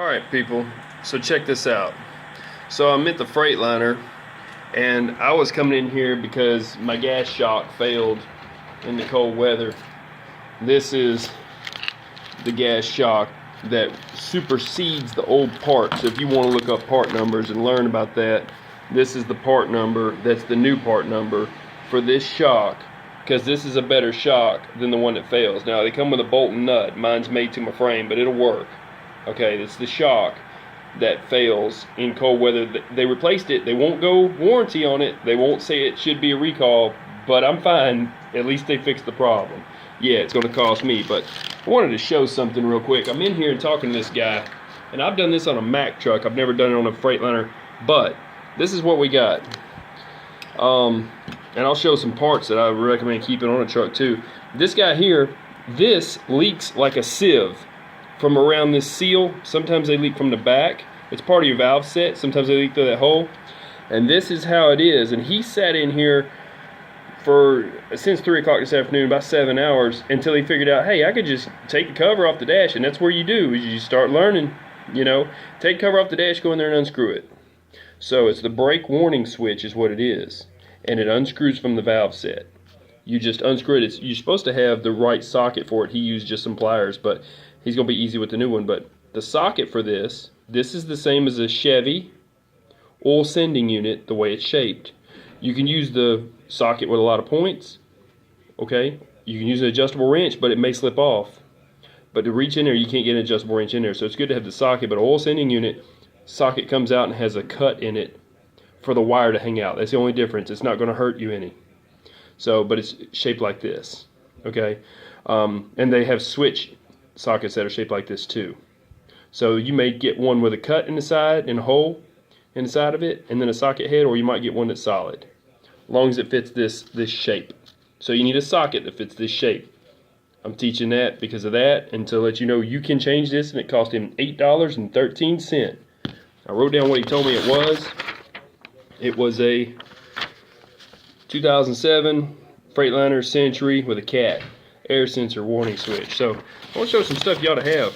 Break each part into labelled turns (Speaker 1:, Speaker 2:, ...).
Speaker 1: Alright people, so check this out. So I'm at the Freightliner and I was coming in here because my gas shock failed in the cold weather. This is the gas shock that supersedes the old parts. So if you want to look up part numbers and learn about that, this is the part number, that's the new part number for this shock, because this is a better shock than the one that fails. Now they come with a bolt and nut. Mine's made to my frame, but it'll work. Okay, it's the shock that fails in cold weather. They replaced it. They won't go warranty on it. They won't say it should be a recall, but I'm fine. At least they fixed the problem. Yeah, it's going to cost me, but I wanted to show something real quick. I'm in here and talking to this guy, and I've done this on a Mack truck. I've never done it on a Freightliner, but this is what we got. And I'll show some parts that I recommend keeping on a truck too. This guy here, this leaks like a sieve from around this seal. Sometimes they leak from the back. It's part of your valve set. Sometimes they leak through that hole. And this is how it is. And he sat in here for since 3 o'clock this afternoon, about 7 hours, until he figured out, hey, I could just take the cover off the dash. And that's where you do, is you start learning, you know. Take the cover off the dash, go in there and unscrew it. So it's the brake warning switch is what it is. And it unscrews from the valve set. You just unscrew it. You're supposed to have the right socket for it. He used just some pliers, but he's going to be easy with the new one. But the socket for this is the same as a Chevy oil sending unit, the way it's shaped. You can use the socket with a lot of points, okay? You can use an adjustable wrench, but it may slip off. But to reach in there, you can't get an adjustable wrench in there. So it's good to have the socket, but an oil sending unit, socket comes out and has a cut in it for the wire to hang out. That's the only difference. It's not going to hurt you any. So, but it's shaped like this, okay? And they have switch sockets that are shaped like this too. So you may get one with a cut in the side and a hole in the side of it, and then a socket head, or you might get one that's solid, as long as it fits this shape. So you need a socket that fits this shape. I'm teaching that because of that, and to let you know you can change this, and it cost him $8.13. I wrote down what he told me it was. It was a 2007 Freightliner Century with a cat air sensor warning switch. So I want to show some stuff you ought to have.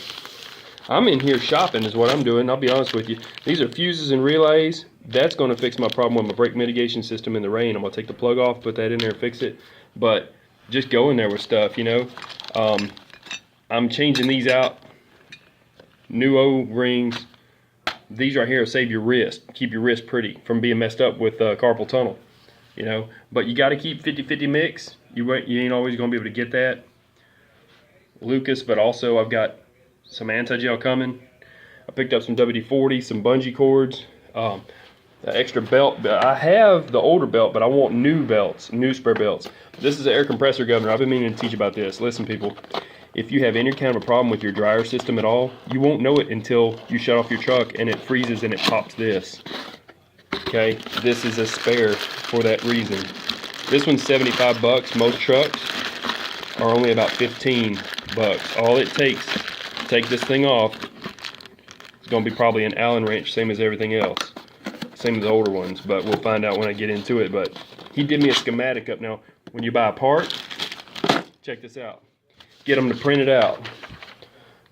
Speaker 1: I'm in here shopping is what I'm doing. I'll be honest with you. These are fuses and relays. That's going to fix my problem with my brake mitigation system in the rain. I'm going to take the plug off, put that in there and fix it. But just go in there with stuff, you know. I'm changing these out. New O-rings. These right here will save your wrist. Keep your wrist pretty from being messed up with carpal tunnel. You know, but you got to keep 50-50 mix. You ain't always going to be able to get that. Lucas, but also I've got some anti-gel coming. I picked up some WD-40, some bungee cords, the extra belt. I have the older belt, but I want new belts, new spare belts. This is an air compressor governor. I've been meaning to teach about this. Listen, people, if you have any kind of a problem with your dryer system at all, you won't know it until you shut off your truck and it freezes and it pops this. Okay, this is a spare for that reason. This one's 75 bucks. Most trucks are only about 15 bucks. All it takes to take this thing off is going to be probably an Allen wrench, same as everything else. Same as the older ones, but we'll find out when I get into it. But he did me a schematic up. Now, when you buy a part, check this out. Get them to print it out.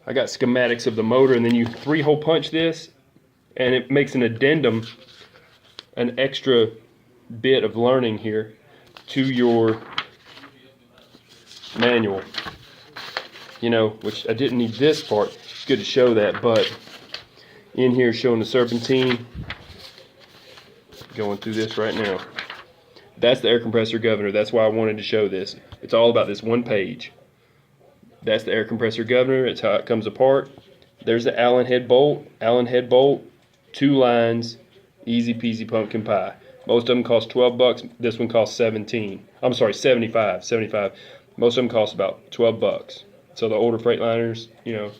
Speaker 1: I got schematics of the motor, and then you 3-hole punch this, and it makes an addendum, an extra bit of learning here to your manual, you know, which I didn't need this part. It's good to show that, but in here showing the serpentine, going through this right now. That's the air compressor governor. That's why I wanted to show this. It's all about this one page. That's the air compressor governor. It's how it comes apart. There's the Allen head bolt. Allen head bolt, 2 lines, easy peasy pumpkin pie. Most of them cost 12 bucks. This one costs 17. I'm sorry, 75. Most of them cost about 12 bucks. So the older Freightliners, you know,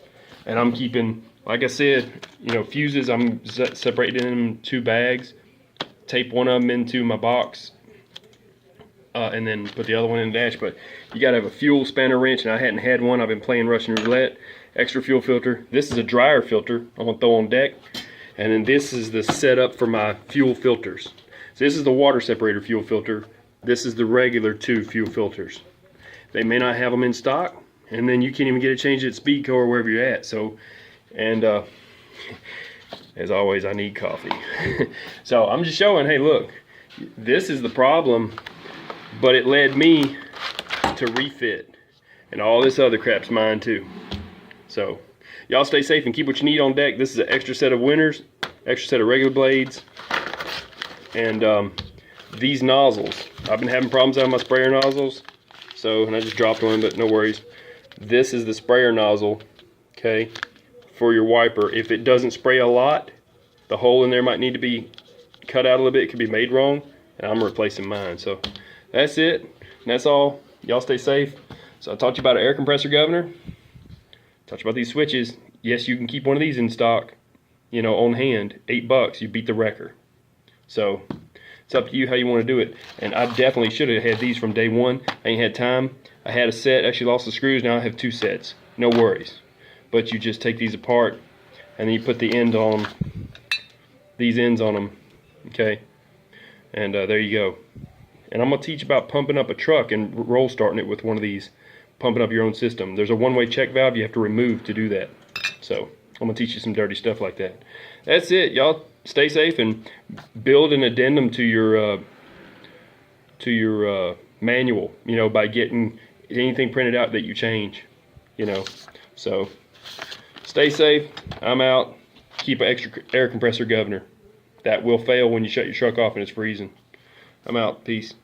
Speaker 1: and I'm keeping, like I said, you know, fuses, I'm separating them in 2 bags. Tape one of them into my box, and then put the other one in the dash. But you got to have a fuel spanner wrench, and I hadn't had one. I've been playing Russian roulette. Extra fuel filter. This is a dryer filter I'm going to throw on deck. And then this is the setup for my fuel filters. So this is the water separator fuel filter. This is the regular 2 fuel filters. They may not have them in stock, and then you can't even get it changed at Speedco or wherever you're at. So, and As always, I need coffee. So I'm just showing, hey, look, this is the problem, but it led me to refit, and all this other crap's mine too. So y'all stay safe and keep what you need on deck. This is an extra set of winners, extra set of regular blades, and these nozzles. I've been having problems out of my sprayer nozzles, and I just dropped one, but no worries. This is the sprayer nozzle, okay, for your wiper. If it doesn't spray a lot, the hole in there might need to be cut out a little bit. It could be made wrong, and I'm replacing mine. So that's it, and that's all. Y'all stay safe. So I taught you about an air compressor governor. Taught you about these switches. Yes, you can keep one of these in stock, you know, on hand. $8, you beat the wrecker. So it's up to you how you want to do it. And I definitely should have had these from day one. I ain't had time. I had a set, actually lost the screws. Now I have 2 sets. No worries. But you just take these apart, and then you put the end on them, these ends on them, okay? And there you go. And I'm going to teach about pumping up a truck and roll starting it with one of these, pumping up your own system. There's a one-way check valve you have to remove to do that. So I'm going to teach you some dirty stuff like that. That's it. Y'all stay safe and build an addendum to your manual, you know, by getting anything printed out that you change, you know. So stay safe. I'm out. Keep an extra air compressor governor. That will fail when you shut your truck off and it's freezing. I'm out. Peace.